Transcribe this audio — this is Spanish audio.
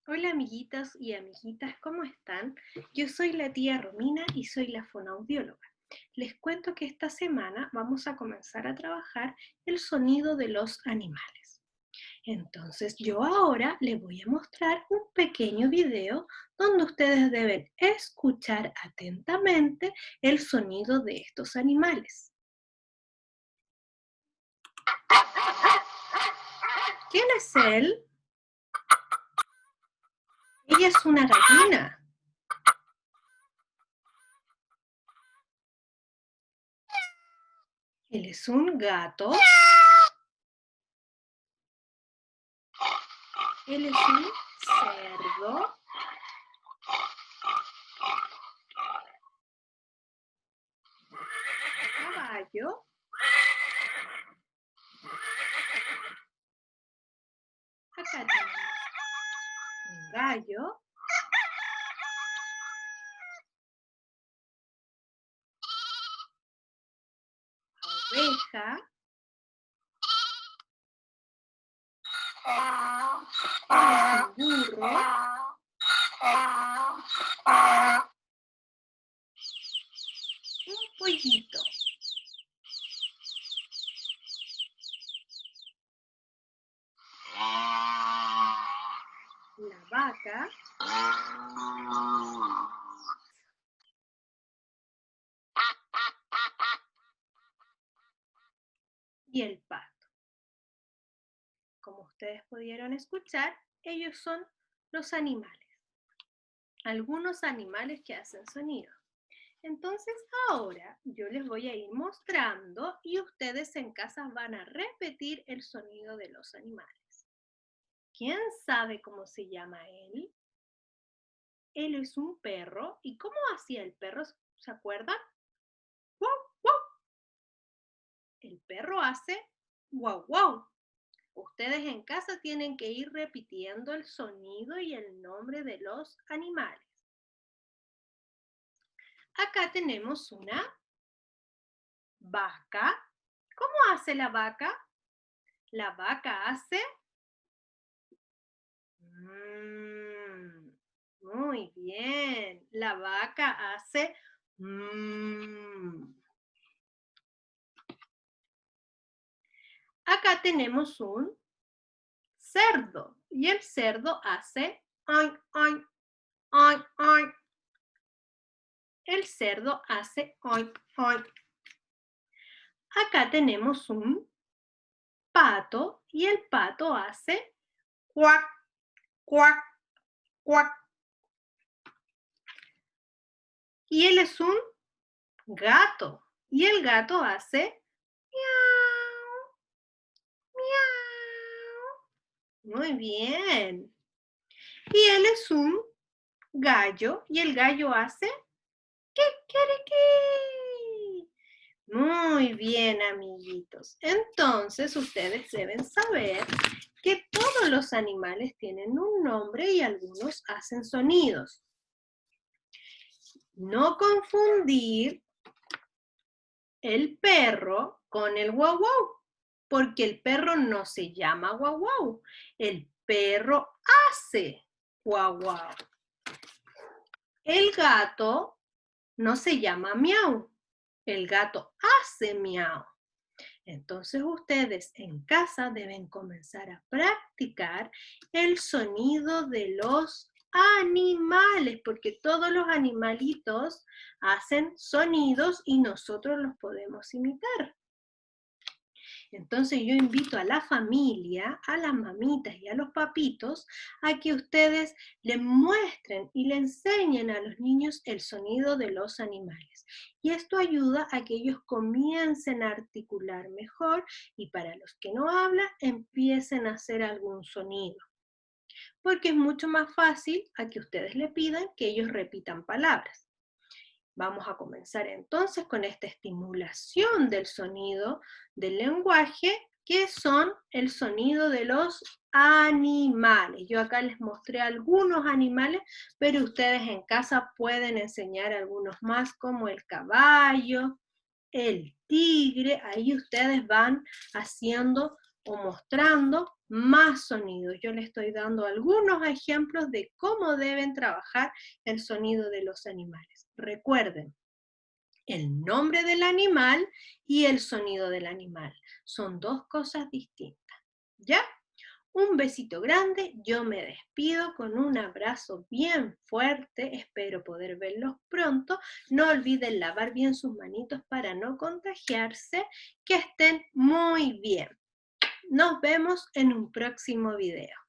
Hola amiguitas y amiguitas, ¿cómo están? Yo soy la tía Romina y soy la fonoaudióloga. Les cuento que esta semana vamos a comenzar a trabajar el sonido de los animales. Entonces yo ahora les voy a mostrar un pequeño video donde ustedes deben escuchar atentamente el sonido de estos animales. ¿Quién es él? Ella es una gallina. Él es un gato. Él es un cerdo. Caballo. Acá tenemos un gallo. Oveja. Un burro. Un pollito. La vaca. Y el pato. Como ustedes pudieron escuchar, ellos son los animales. Algunos animales que hacen sonido. Entonces ahora yo les voy a ir mostrando y ustedes en casa van a repetir el sonido de los animales. ¿Quién sabe cómo se llama él? Él es un perro. ¿Y cómo hacía el perro? ¿Se acuerdan? ¡Wow, wow! El perro hace wow, wow. Ustedes en casa tienen que ir repitiendo el sonido y el nombre de los animales. Acá tenemos una vaca. ¿Cómo hace la vaca? La vaca hace... muy bien. La vaca hace... Acá tenemos un cerdo y el cerdo hace... ay, ay, ay, ay. El cerdo hace... ay, ay. Acá tenemos un pato y el pato hace cuac, cuac, cuac. Y él es un gato y el gato hace miau, miau. Muy bien. Y él es un gallo y el gallo hace kikiriki. Muy bien, amiguitos. Entonces, ustedes deben saber que todos los animales tienen un nombre y algunos hacen sonidos. No confundir el perro con el guau guau, porque el perro no se llama guau guau. El perro hace guau guau. El gato no se llama miau. El gato hace miau. Entonces ustedes en casa deben comenzar a practicar el sonido de los animales, porque todos los animalitos hacen sonidos y nosotros los podemos imitar. Entonces yo invito a la familia, a las mamitas y a los papitos a que ustedes le muestren y le enseñen a los niños el sonido de los animales. Y esto ayuda a que ellos comiencen a articular mejor y para los que no hablan empiecen a hacer algún sonido. Porque es mucho más fácil a que ustedes le pidan que ellos repitan palabras. Vamos a comenzar entonces con esta estimulación del sonido del lenguaje, que son el sonido de los animales. Yo acá les mostré algunos animales, pero ustedes en casa pueden enseñar algunos más, como el caballo, el tigre. Ahí ustedes van haciendo o mostrando más sonidos. Yo le estoy dando algunos ejemplos de cómo deben trabajar el sonido de los animales. Recuerden, el nombre del animal y el sonido del animal son dos cosas distintas. ¿Ya? Un besito grande, yo me despido con un abrazo bien fuerte, espero poder verlos pronto. No olviden lavar bien sus manitos para no contagiarse, que estén muy bien. Nos vemos en un próximo video.